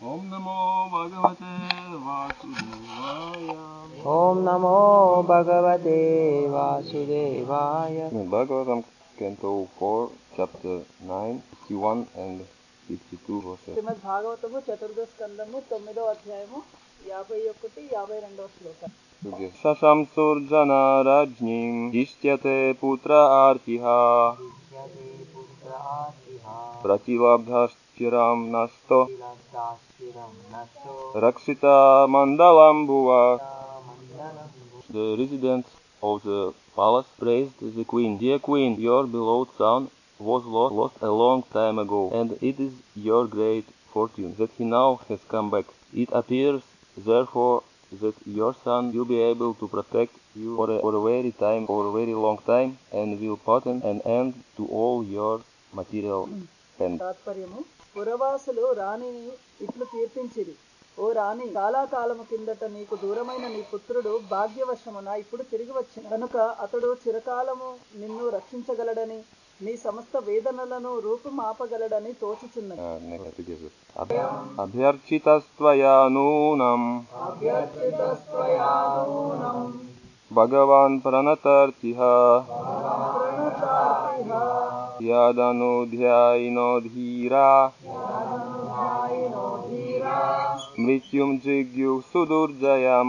Om Namo Bhagavate Vasudevaya. Om Namo Bhagavate Vasudevaya. Bhagavatam, Canto 4, Chapter 9, 51 and 52 verses. శ్రీమద్ భాగవతము చతుర్థ స్కందము 9వ అధ్యాయము 51 52వ శ్లోకం. Sasamsurjana Rajnim Dishyate Putra Artiha Pratilabdhastiram Nasto Rakshita Mandalam Bhuva. The residents of the palace praised the queen. Dear queen, your beloved son was lost a long time ago, and it is your great fortune that he now has come back. It appears, therefore, that your son will be able to protect you for a very long time, and will put an end to all your material spend. తాత్పర్యము, పురవాసులు రాణిని ఇట్లు కీర్తించిరి. ఓ రాణి, చాలా కాలము కిందట నీకు దూరమైన నీ పుత్రుడు భాగ్యవశమున ఇప్పుడు తిరిగి వచ్చిన కనుక అతడు చిరకాలము నిన్ను రక్షించగలడని, నీ సమస్త వేదనలను రూపుమాపగలడని తోచుచున్నది. అభ్యర్చితస్త్వయా నూనం భగవాన్ ప్రణతార్తిః యాదనుధ్యాయినో ధీరా మృత్యుం జిగ్యు సుదుర్జయం.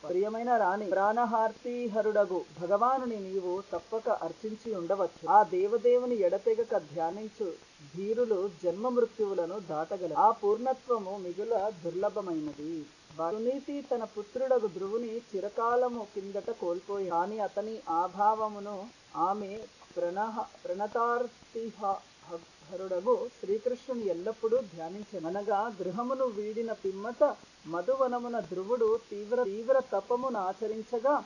ప్రియమైన రాణి, ప్రాణహార్తిహరుడగు భగవానుని నీవు తప్పక అర్చించి ఉండవచ్చు. ఆ దేవదేవుని ఎడతెగక ధ్యానించు ధీరులు జన్మ మృత్యువులను దాటగలరు. ఆ పూర్ణత్వము మిగుల దుర్లభమైనది. సునీతి తన పుత్రుడగు ధ్రువుని చిరకాలము కిందట కోల్పోయి, కానీ అతని ఆభావమును ఆమె ప్రణతార్తిహరుడగు శ్రీకృష్ణుని ఎల్లప్పుడూ ధ్యానించెను. అనగా గృహమును వీడిన పిమ్మట మధువనమున ధ్రువుడు తీవ్ర తపమును ఆచరించగా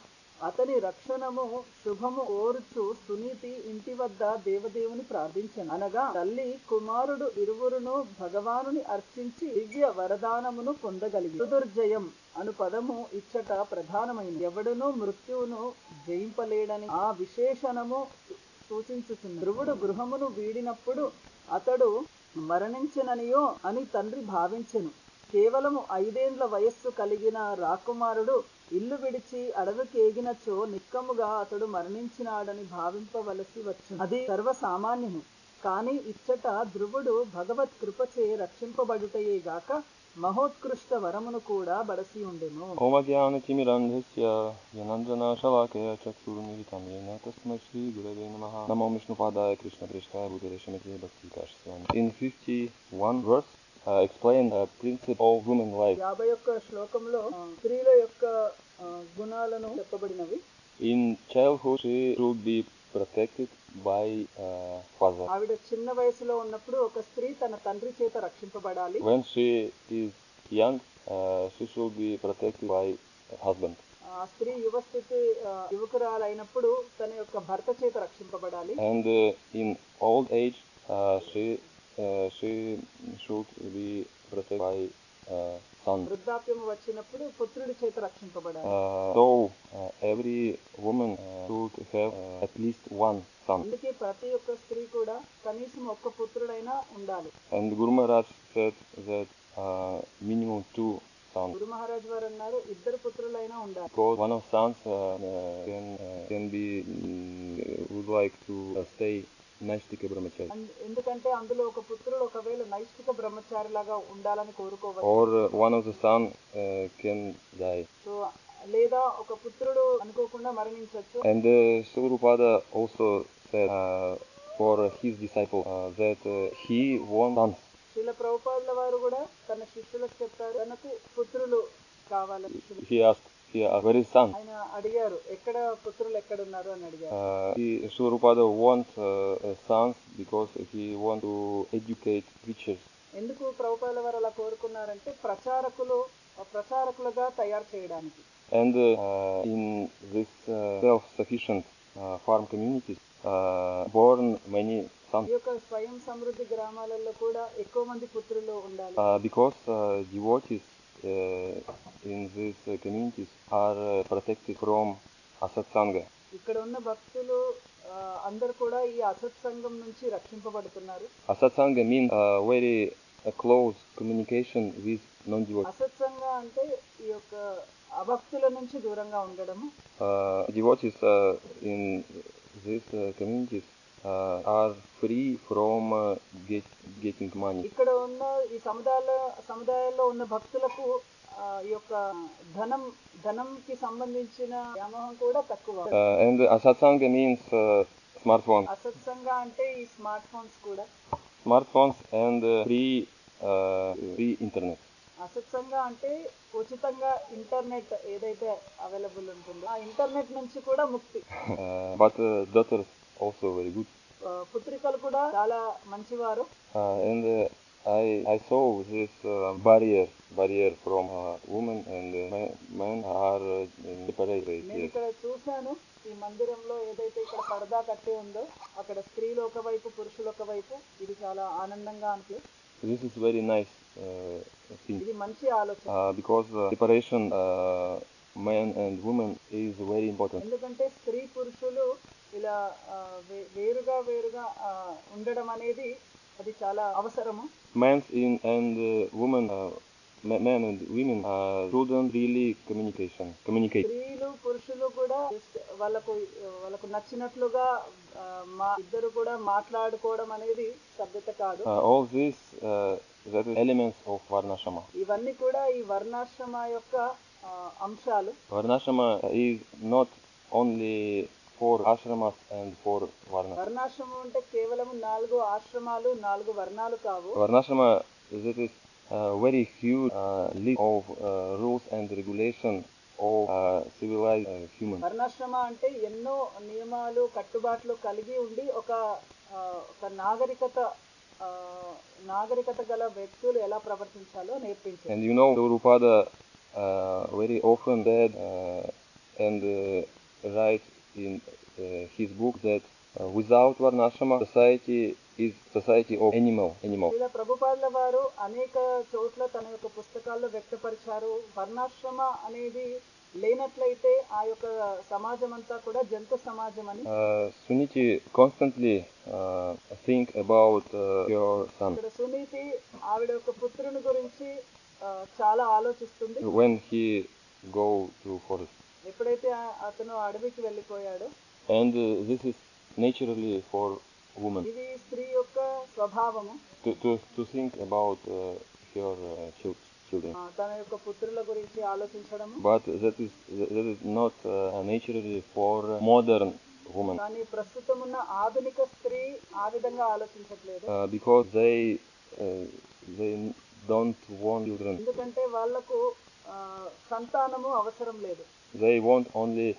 అతని రక్షణము శుభము కోరుచు సునీతి ఇంటి వద్ద దేవదేవుని ప్రార్థించెను. అనగా తల్లి కుమారుడు ఇరువురును భగవానుని అర్చించి దివ్య వరదానమును పొందగలిగి. సుదుర్జయం అను పదము ఇచ్చట ప్రధానమైనది. ఎవడును మృత్యువును జయింపలేడని ఆ విశేషణము సూచించుచున్నది. ధ్రువుడు గృహమును వీడినప్పుడు అతడు మరణించెననియో అని తండ్రి భావించెను. కేవలము 5 ఏండ్ల వయస్సు కలిగిన రాకుమారుడు ఇల్లు విడిచి అడవికి ఏగినచో నిక్కముగా అతడు మరణించినాడని భావింపవలసి వచ్చు. అది సర్వసామాన్యము. కానీ ఇచ్చట ధ్రువుడు భగవత్ కృపచే రక్షింపబడుటయే గాక మహోత్కృష్ట వరమును కూడా బడసి ఉండెను. ఓం అజ్ఞానతిమిరంధస్య జ్ఞానాంజనశలాకయా చక్షురున్మిలితం యేన తస్మై శ్రీ గురవే నమః. నమో విష్ణుపాదాయ కృష్ణప్రేష్ఠాయ భూతదేశమితే భక్తివికాసాయ. In 51 verse explain the principle of human life. 51 శ్లోకంలో స్త్రీల యొక్క గుణాలను చెప్పబడినవి. In childhood she should be protected by father. ఆవిడ చిన్న వయసులో ఉన్నప్పుడు ఒక స్త్రీ తన తండ్రి చేత రక్షింపబడాలి. When she is young, she should be protected by husband. ఆ స్త్రీ యువకురాలైనప్పుడు తన యొక్క భర్త చేత రక్షింపబడాలి. And in old age, she should be protected by son. వృద్ధాప్యం వచ్చినప్పుడు పుత్రుడి చేత రక్షింపబడాలి. So every woman should have at least one son. అందుకే ప్రతి ఒక్క స్త్రీ కూడా కనీసం ఒక్క పుత్రుడైనా ఉండాలి. And Guru Maharaj said that minimum 2 sons. గురు మహారాజ్ వారు అన్నారు 2 పుత్రులైనా ఉండాలి. Because one of sons can be would like to stay నైష్టిక బ్రహ్మచారి. ఎందుకంటే అందులో ఒక పుత్రుడు ఒకవేళ నైష్టిక బ్రహ్మచారి లాగా ఉండాలని కోరుకోవచ్చు. Or one of the son can die. So లేదా ఒక పుత్రుడు అనుకోకుండా మరణించవచ్చు. And Prabhupada also said for his disciple that he wants sons. Srila ప్రభుపాదుల వారు కూడా తన శిష్యులకు చెప్పారు తనకు పుత్రులు కావాలని. He asked, where is son? ఆయన అడిగారు ఎక్కడ పుత్రులు ఎక్కడున్నారు అని అడిగారు. Prabhupada wants sons because he wants to educate preachers. ఎందుకు ప్రభుపాదుల వారు అలా కోరుకున్నారంటే ప్రచారకులుగా తయారు చేయడానికి. And in this self-sufficient farm communities born many sons. ఈ యొక్క స్వయం సమృద్ధి గ్రామాలలో కూడా ఎక్కువ మంది పుత్రులు ఉండాలి. Because devotees in these communities are protected from asatsanga. ఇక్కడ ఉన్న భక్తులు అందరు కూడా ఈ అసత్సంగం నుంచి రక్షింపబడుతున్నారు. Asatsanga means very close communication with non-devotees. అసత్సంగ అంటే ఈ యొక్క అభక్తుల నుంచి దూరంగా ఉండడము. Devotees in these communities are free from getting money. ఇక్కడ ఉన్న ఈ సముదాయాల్లో ఉన్న భక్తులకు ఈ యొక్క ధనంకి సంబంధించిన వ్యామోహం కూడా తక్కువ. And asatsanga means smartphones. అసత్సంగ అంటే ఈ స్మార్ట్ ఫోన్స్ కూడా. Smartphones and free internet. అసత్సంగ అంటే ఉచితంగా ఇంటర్నెట్ ఏదైతే అవైలబుల్ ఉంటుందో ఆ ఇంటర్నెట్ నుంచి కూడా ముక్తి. But daughters also very good. పుత్రికలు కూడా చాలా మంచివారు. And I saw this barrier from women and men are separated. నేను ఇక్కడ చూశాను ఈ మందిరంలో ఏదైతే ఇక్కడ పరదా కట్టి ఉందో అక్కడ స్త్రీలు ఒకవైపు పురుషులు ఒకవైపు. ఇది చాలా ఆనందంగా అనిపిస్తుంది. This is very nice thing. ఇది మంచి ఆలోచన. Because separation men and women is very important. ఎందుకంటే స్త్రీ పురుషులు ఇలా వేరుగా ఉండడం అనేది అది చాలా అవసరము. Men and women men and women shouldn't really communicate. స్త్రీలు పురుషులు కూడా వాళ్ళకు నచ్చినట్లుగా ఇద్దరు కూడా మాట్లాడుకోవడం అనేది సభ్యత కాదు. All these that is elements of varnashrama. ఇవన్నీ కూడా ఈ వర్ణాశ్రమ యొక్క అంశాలు. Varnashrama is not only for ashramas and for varnas. వర్ణాశ్రమం అంటే కేవలం 4 ఆశ్రమాలు 4 వర్ణాలు కావు. Varnashrama that is very huge list of rules and regulation of civilized humans. వర్ణాశ్రమ అంటే ఎన్నో నియమాలు కట్టుబాట్లు కలిగి ఉండి ఒక నాగరికత గల వ్యక్తులు ఎలా ప్రవర్తించాలో నేర్పించారు. And you know, Prabhupada very often said and write in his book that without varnashrama society is society of animal. ఇలా ప్రభుపాదుల వారు అనేక చోట్ల తన యొక్క పుస్తకాల్లో వ్యక్తపరిచారు. వర్ణాశ్రమ అనేది లేనట్లయితే ఆ యొక్క సమాజం అంతా కూడా జంతు సమాజం అని. Suniti constantly think about your son. ఇక్కడ సునీతి ఆవిడ యొక్క పుత్రుని గురించి చాలా ఆలోచిస్తుంది. When he go to forest. ఎప్పుడైతే అతను అడవికి వెళ్ళిపోయాడో. And this is naturally for women. ఇది స్త్రీ యొక్క స్వభావము. To think about her children. తన యొక్క పుత్రుల గురించి ఆలోచించడం. But that is not naturally for modern women. కానీ ప్రస్తుతం ఉన్న ఆధునిక స్త్రీ ఆ విధంగా ఆలోచించట్లేదు. Because they don't want children. ఎందుకంటే వాళ్ళకు సంతానము అవసరం లేదు. They want only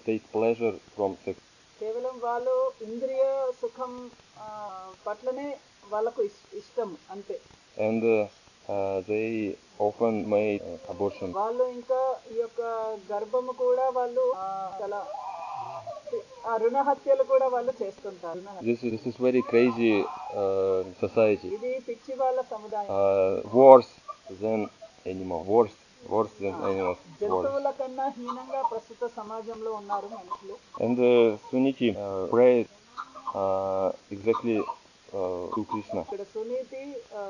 take pleasure from sex. కేవలం వాళ్ళు ఇంద్రియ సుఖం పట్లనే వాళ్ళకు ఇష్టం అంతే. And they often make abortion. వాళ్ళు ఇంకా ఈ యొక్క గర్భము కూడా వాళ్ళు చాలా రుణ హత్యలు కూడా వాళ్ళు చేస్తుంటారు. This is very crazy society. ఇది పిచ్చి వాళ్ళ సముదాయం. Worse than animals. Worse than animals. జంతువుల కన్నా హీనంగా ప్రస్తుత సమాజంలో ఉన్నారు మనుషులు. And Suniti prayed exactly to Krishna. ఇక్కడ సునీతి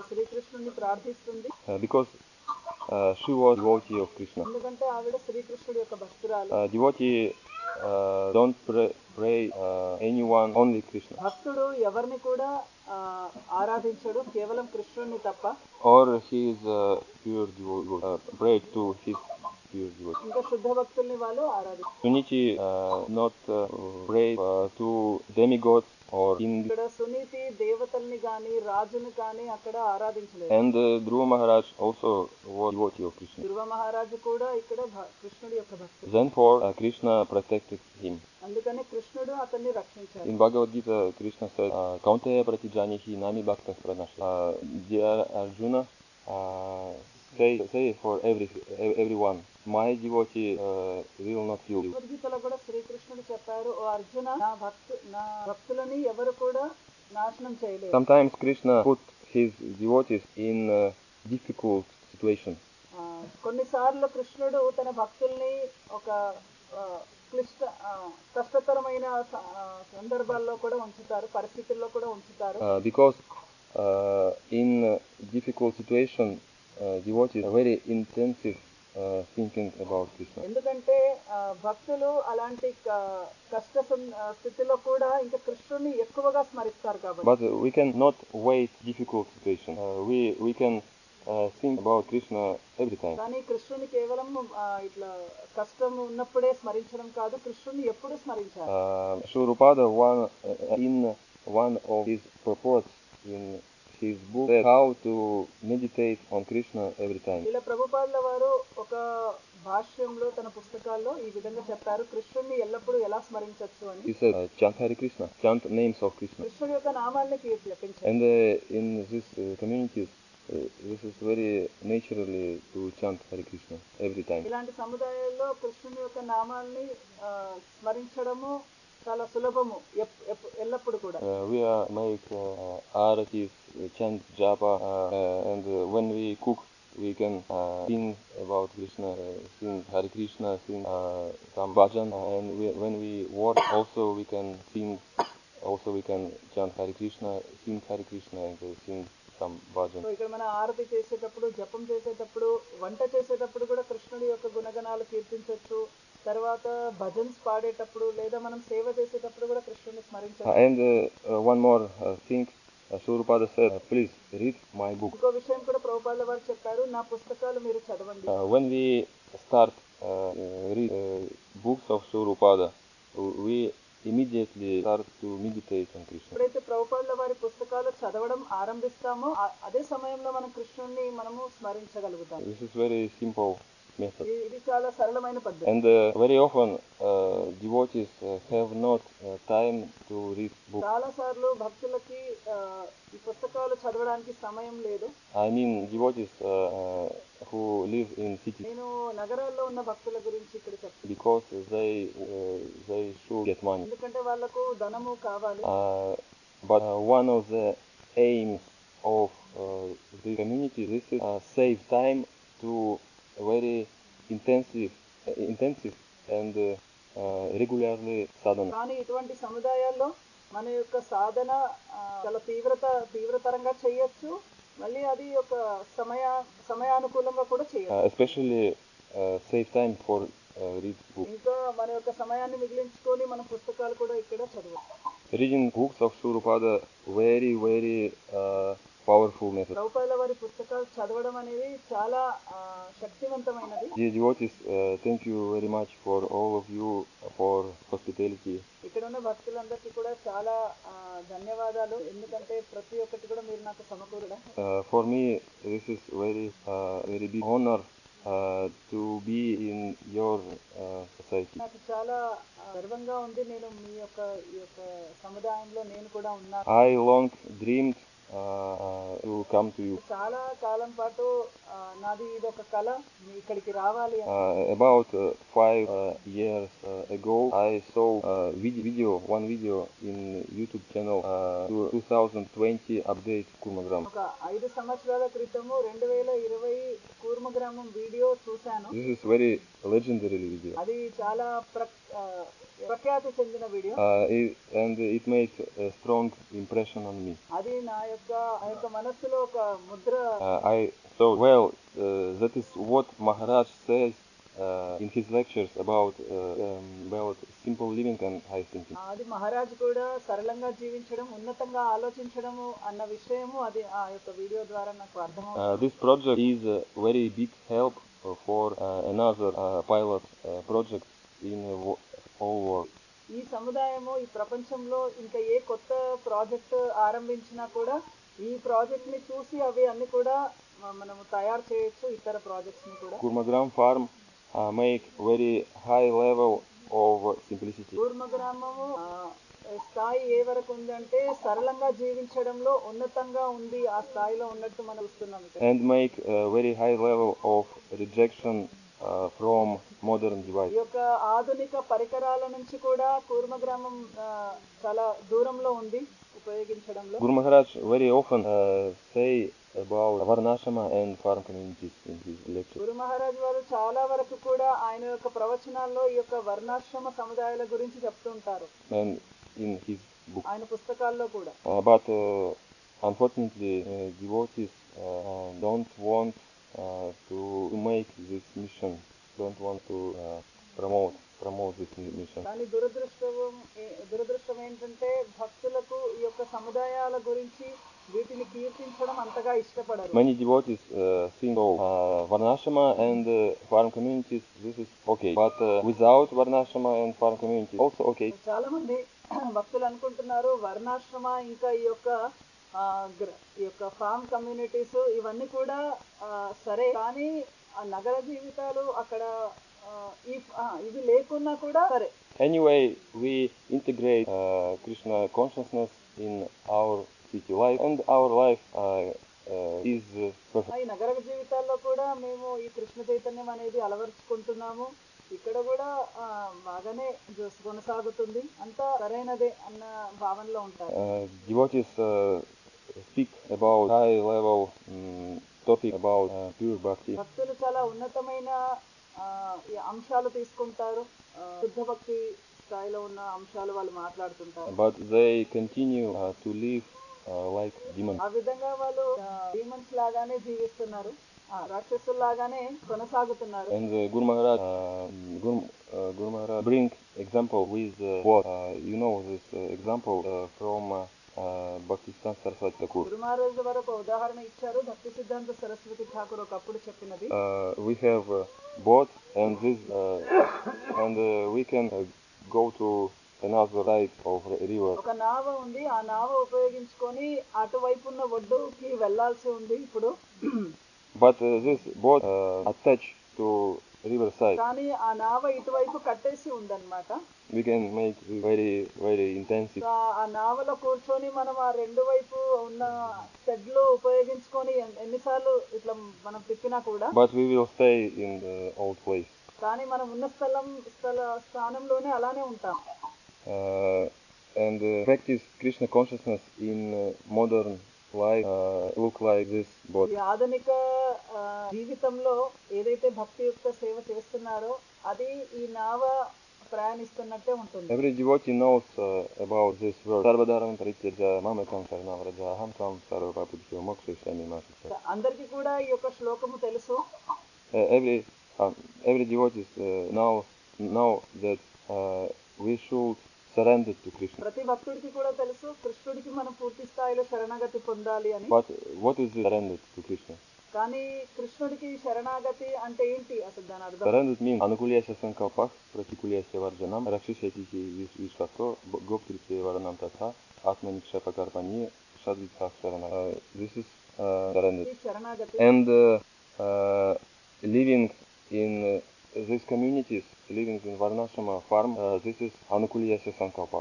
శ్రీకృష్ణుని ప్రార్థిస్తుంది. Because she was devotee of Krishna. ఎందుకంటే ఆవిడ శ్రీకృష్ణుడి యొక్క భక్తురాలు. Devotee don't pray anyone, only Krishna. భక్తుడు ఎవరిని కూడా ఆరాధించడు, కేవలం కృష్ణుడిని తప్ప. Or he is pure devotee. Pray to his pure devotee. ఇంకా శుద్ధ భక్తుల్ని వాళ్ళు ఆరాధిస్తారు. Suniti not pray to demigods or in. ఇక్కడ సునీతి దేవతల్ని గాని రాజుని గాని అక్కడ ఆరాధించలేదు. And Dhruva Maharaj also was devotee of Krishna. ధ్రువ మహారాజు కూడా ఇక్కడ కృష్ణుడి యొక్క భక్తుడు. Therefore Krishna protected him. అందుకని కృష్ణుడు అతన్ని రక్షించాడు. In Bhagavad-Gita, Krishna said, "Kaunteya pratijanihi nami bhaktas pranashya." Dear Arjuna, say for everyone, my devotee will not kill you. భగవద్గీతలో కూడా శ్రీకృష్ణుడు చెప్పారు, ఓ అర్జున, నా భక్తులని ఎవరు కూడా నాశనం చేయలేరు. Sometimes Krishna put his devotees in difficult situation. కొన్నిసార్లు కృష్ణుడు తన భక్తుల్ని ఒక కష్టతరమైన సందర్భాల్లో కూడా ఉంచుతారు, పరిస్థితుల్లో కూడా ఉంచుతారు. Because in difficult situation, devotees are very intensive thinking about Krishna. ఎందుకంటే భక్తులు అలాంటి కష్ట స్థితిలో కూడా ఇంకా కృష్ణుని ఎక్కువగా స్మరిస్తారు కాబట్టి. But we cannot wait difficult situation. We can think about Krishna every time. కానీ కృష్ణుని కేవలం ఇట్లా కష్టం ఉన్నప్పుడే స్మరించడం కాదు, కృష్ణుని ఎప్పుడు స్మరించాలి. Shurupada in one of his purports in his book said how to meditate on Krishna every time. ఇలా ప్రభుపాదుల వారు ఒక భాష్యంలో తన పుస్తకాల్లో ఈ విధంగా చెప్పారు, కృష్ణుని ఎల్లప్పుడూ ఎలా స్మరించవచ్చు అని. He said, chant Hare Krishna, chant names of Krishna. కృష్ణుడి యొక్క నామాల్ని జపించాలి. And in these communities, this is very naturally to chant Hare Krishna every time. ఇలాంటి సముదాయాల్లో కృష్ణుని యొక్క నామాల్ని స్మరించడము చాలా సులభము ఎల్లప్పుడు కూడా. We make aratis, chant japa, and when we cook, we can sing about Krishna, sing Hare Krishna, sing some bhajan, and when we work also we can sing, also we can chant Hare Krishna, sing Hare Krishna, and sing some bhajan. So ఇక్కడ మన ఆరతి చేసేటప్పుడు, జపం చేసేటప్పుడు, వంట చేసేటప్పుడు కూడా కృష్ణుడి యొక్క గుణగణాలు కీర్తించవచ్చు. తర్వాత భజన్స్ పాడేటప్పుడు లేదా మనం సేవ చేసేటప్పుడు కూడా కృష్ణుని స్మరించవచ్చు. And one more thing, Shurupada said, please read my book. ఇంకో విషయం కూడా ప్రభుపాదుల వారు చెప్పారు, నా పుస్తకాలు మీరు చదవండి. When we start read books of Shurupada, we immediately start to meditate on Krishna. ఎప్పుడైతే ప్రభుపాదుల వారి పుస్తకాలు చదవడం ఆరంభిస్తామో అదే సమయంలో మనం కృష్ణుని మనము స్మరించగలుగుతాం. This is very simple method. ఇది చాలా సరళమైన పద్ధతి. And very often devotees have not time to read books. చాలా సార్లు భక్తులకి ఈ పుస్తకాలు చదవడానికి సమయం లేదు. I mean devotees who live in cities. నేను నగరాల్లో ఉన్న భక్తుల గురించి ఇక్కడ చెప్తాను. Because they should get money. ఎందుకంటే వాళ్ళకు ధనము కావాలి. But one of the aims of the community is to save time to very intensive and regularly sadhana. కానీ ఇటువంటి సముదాయాల్లో మన యొక్క సాధన చాలా తీవ్రతరంగా చేయొచ్చు, మళ్ళీ అది ఒక సమయానుకూలంగా కూడా చేయొచ్చు. Especially save time for read books. ఇంకా మన యొక్క సమయాన్ని మిగిలించుకొని మన పుస్తకాలు కూడా ఇక్కడ చదవచ్చు. Reading books of Shurupada very powerful method. ప్రభుపాదుల వారి పుస్తకాలు చదవడం అనేది చాలా శక్తివంతమైనది. Dear devotees, thank you very much for all of you for hospitality. ఇక్కడ ఉన్న భక్తులందరికీ కూడా చాలా ధన్యవాదాలు, ఎందుకంటే ప్రతి ఒక్కటి కూడా మీరు నాకు సమకూరడం. For me this is very big honor to be in your society. నాకు చాలా గర్వంగా ఉంది, నేను మీ యొక్క ఈ యొక్క సముదాయంలో నేను కూడా ఉన్నాను. I long dreamed to come to you. చాలా కాలం పాటు నాది ఇది ఒక కళ, మీ ఇక్కడికి రావాలి. About 5 years ago I saw one video in YouTube channel 2020 update Kurmagram. ఒక 5 సంవత్సరాల క్రితము 2020 కూర్మగ్రామం వీడియో చూశాను. This is very legendary video. అది చాలా ప్రఖ్యాతి చెందిన video. And it made a strong impression on me. అది నా యొక్క మనస్సులో ఒక Mudra. I thought, well, that is what Maharaj says in his lectures about simple living and high thinking. అది మహారాజ్ కూడా సరళంగా జీవించడం, ఉన్నతంగా ఆలోచించడము అన్న విషయము అది ఆ యొక్క వీడియో ద్వారా నాకు అర్థమవుతుంది. This project is a very big help for another pilot project in whole world. ఈ సముదాయము ఈ ప్రపంచంలో ఇంకా ఏ కొత్త ప్రాజెక్ట్ ఆరంభించినా కూడా ఈ ప్రాజెక్ట్ ని చూసి అవి అన్ని కూడా మనము తయారు చేయొచ్చు, ఇతర ప్రాజెక్ట్స్ ని కూడా. Kurmagram farm make very high level of simplicity. కూర్మగ్రామము స్థాయి ఏ వరకు ఉందంటే సరళంగా జీవించడంలో ఉన్నతంగా ఉంది, ఆ స్థాయిలో ఉన్నట్టు మనం చూస్తున్నాం. And make a very high level of rejection from modern devices. ఈ యొక్క ఆధునిక పరికరాల నుంచి కూడా కూర్మగ్రామం చాలా దూరంలో ఉంది ఉపయోగించడంలో. Guru Maharaj very often say about Varnashrama and farm communities in his lecture. గురు మహారాజ్ వారు చాలా వరకు కూడా ఆయన యొక్క ప్రవచనాల్లో ఈ యొక్క వర్ణాశ్రమ సముదాయాల గురించి చెప్తుంటారు And in his book. ఆయన పుస్తకాల్లో కూడా. But unfortunately, devotees don't want to make this mission, don't want to promote this mission. కానీ దురదృష్టం ఏంటంటే భక్తులకు ఈ యొక్క సముదాయాల గురించి వీటిని కీర్తించడం అంతగా ఇష్టపడరు. Many devotees think, Varnashrama and farm communities, this is okay, but without Varnashrama and farm communities also okay. చాలా మంది భక్తులు అనుకుంటున్నారు వర్ణాశ్రమ ఇంకా ఈ యొక్క ఫార్మ్ కమ్యూనిటీస్ ఇవన్నీ కూడా సరే, కానీ ఆ నగర జీవితాలు అక్కడ ఇవి లేకున్నా కూడా సరే. Anyway, we integrate Krishna consciousness in our city life, and our life is perfect. ఈ నగర జీవితాల్లో కూడా మేము ఈ కృష్ణ చైతన్యం అనేది అలవరుచుకుంటున్నాము. ఇక్కడ కూడా బాగానే కొనసాగుతుంది, అంతా సరైనదే అన్న భావనలో ఉంటారు. Devotees speak about high level topic about pure bhakti. భక్తులు చాలా ఉన్నతమైన అంశాలు తీసుకుంటారు, శుద్ధ భక్తి స్థాయిలో ఉన్న అంశాలు వాళ్ళు మాట్లాడుతుంటారు. But they continue to live like demons. ఆ విధంగా వాళ్ళు డీమన్స్ లాగానే జీవిస్తున్నారు, రాక్షసుల్లాగానే కొనసాగుతున్నారు. And Guru Maharaj bring example with what you know this example from Bhakti-Siddhanta Saraswati Thakur. గురు మహారాజ్ వారు ఒక ఉదాహరణ ఇచ్చారు, భక్తి సిద్ధాంత సరస్వతి ఠాకూర్ ఒకప్పుడు చెప్పినది. We have boat and this and we can go to another side of river. ఒక నావ ఉంది, ఆ నావ ఉపయోగించుకొని అటువైపు ఉన్న ఒడ్డుకి వెళ్లాల్సి ఉంది ఇప్పుడు. But this boat attached to river side. కానీ ఆ నావ ఇటువైపు కట్టేసి ఉందన్నమాట. We can make very very intensive. ఆ నావలో కూర్చొని మనం ఆ రెండు వైపు ఉన్న తెడ్లు ఉపయోగించుకొని ఎన్నిసార్లు ఇట్లా మనం తిప్పినా కూడా. But we will stay in the old place. కానీ మనం ఉన్న స్థానంలోనే అలానే ఉంటాం. And practice Krishna consciousness in modern life look like this boat. ఈ ఆధునిక జీవితంలో ఏదైతే భక్తియుక్త సేవ చేస్తున్నారో అది ఈ నావ ప్రయాణిస్తున్నట్టే ఉంటుంది. Every devotee knows about this word. Sarvadharam parityaja mamekam sharanam vraja aham tvam sarvapapubhyo mokshayami masita. అందరికీ కూడా ఈ యొక్క శ్లోకము తెలుసు. Every devotee know that we should surrender to Krishna. ప్రతి భక్తుడికి కూడా తెలుసు కృష్ణుడికి మనం పూర్తి స్థాయిలో శరణాగతి పొందాలి అని. But what is surrender to Krishna? కానీ కృష్ణుడికి శరణాగతి అంటే ఏంటి అసలు దాని అర్థం? Surrender means anukulyasya sankalpah pratikulyasya varjanam rakshishetihi vishvaso goptrite varanam tatha atmanikshapakarpani shadvithah sharana. This is surrender. శరణాగతి. And living in these communities, living in Varnashrama farm, this is anukulyasya sankalpa.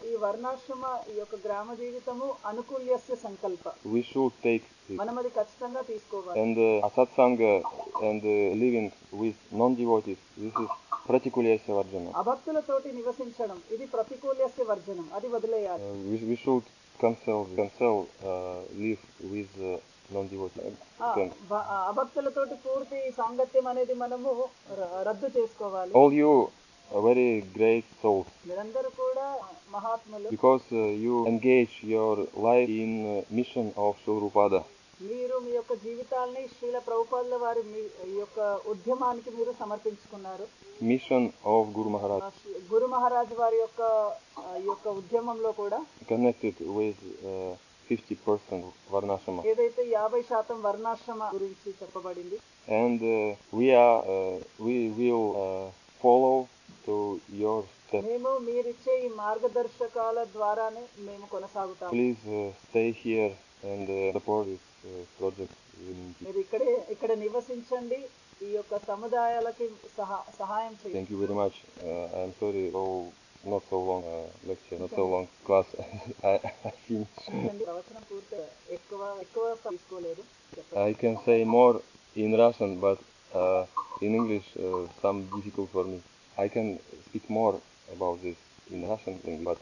ఈ వర్ణాశ్రమ ఈ యొక్క గ్రామ జీవితము అనుకూల్యస్య సంకల్ప. We should take it. మనం అది ఖచ్చితంగా తీసుకోవాలి. And asatsanga and living with non-devotees, this is pratikulyasya varjana. అభక్తులతోటి నివసించడం ఇది ప్రతికూల్యస్య వర్జనం, అది వదిలేయాలి. We should cancel live with non-devotees. అభక్తులతోటి పూర్తి సాంగత్యం అనేది మనము రద్దు చేసుకోవాలి. All you are very great souls. మీరందరూ కూడా మహాత్ములు. Because you engage your life in mission of Shurupada. మీరు మీ యొక్క జీవితాల్ని శ్రీల ప్రభుపాదుల వారి ఈ యొక్క ఉద్యమానికి మీరు సమర్పించుకున్నారు. Mission of Guru Maharaj. గురు మహారాజ్ వారి యొక్క ఈ యొక్క ఉద్యమంలో కూడా connected with 50% Varnashrama. ఏదైతే 50% వర్ణాశ్రమ గురించి చెప్పబడింది. And we will follow to your steps. మేము మీరిచ్చే ఈ మార్గదర్శకాల ద్వారానే మేము కొనసాగుతాము. Please stay here and support this project. మీరు ఇక్కడ నివసించండి, ఈ యొక్క సముదాయాలకి సహాయం చేయండి. Thank you very much. I am sorry. Not so long lecture, not so long class. I finished. ప్రవచనం పూర్తి ఎక్కువ తీసుకోలేదు. I can say more in Russian, but in English some difficult for me. I can speak more about this in Russian language, but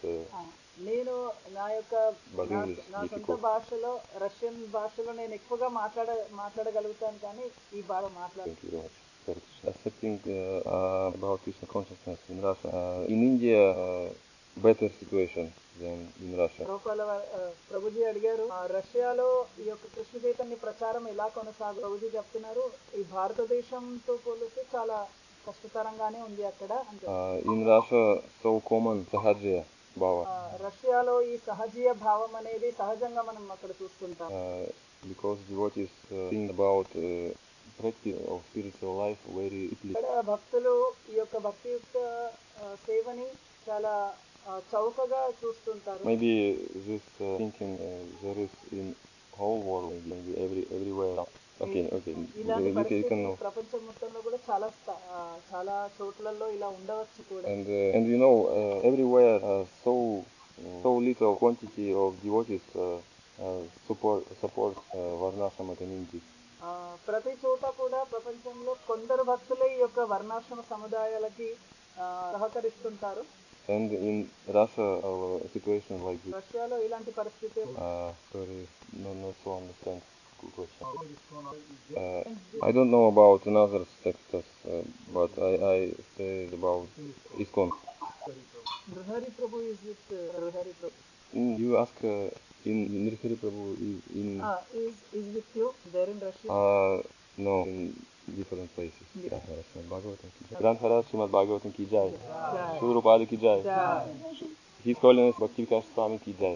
నేను నా యొక్క But నా English నా సొంత difficult. భాషలో రష్యన్ భాషలో నేను ఎక్కువగా మాట్లాడగలుగుతాను, కానీ ఈ భాష Thank you very much. Accepting about Krishna consciousness in Russia. In India, better situation than in Russia. Prabhuji అడిగారు, రష్యాలో ఈ యొక్క కృష్ణ చైతన్య ప్రచారం ఎలా కొనసాగు. ప్రభుజీ చెప్తున్నారు, ఈ భారతదేశంతో పోలిస్తే చాలా కష్టతరంగానే ఉంది అక్కడ. In Russia, so common Sahajya Bhava. రష్యాలో ఈ సహజీయ భావం అనేది సహజంగా మనం అక్కడ చూస్తుంటాం. Because devotees think about practice of spiritual life very deeply. ఇక్కడ భక్తులు ఈ యొక్క భక్తియుక్త సేవని చాలా చౌకగా చూస్తుంటారు. Maybe this thinking there is in whole world, maybe everywhere. Okay. ఇలాంటి You పరిస్థితి can know. ప్రపంచం మొత్తంలో కూడా చాలా చోట్లలో ఇలా ఉండవచ్చు కూడా. And you know, everywhere so little quantity of devotees support Varnashram community. ప్రతి చోట కూడా ప్రపంచంలో కొందరు భక్తులే ఈ యొక్క వర్ణాశ్రమ సముదాయాలకి సహకరిస్తుంటారు. And in Russia, situation like this. రష్యాలో ఇలాంటి పరిస్థితి. Sorry, not so understand. Good question. I don't know about another sectors, but I say about ISKCON. Nrihari Prabhu is with Nrihari Prabhu. You ask in Nrihari Prabhu is with you there in Russia? No, in different places. Bhagavatam ki jai. Granth Maharaj Srimad Bhagavatam ki jai. Shri Prabhupada ki jai. His Holiness Bhakti Vikas Swami ki jai.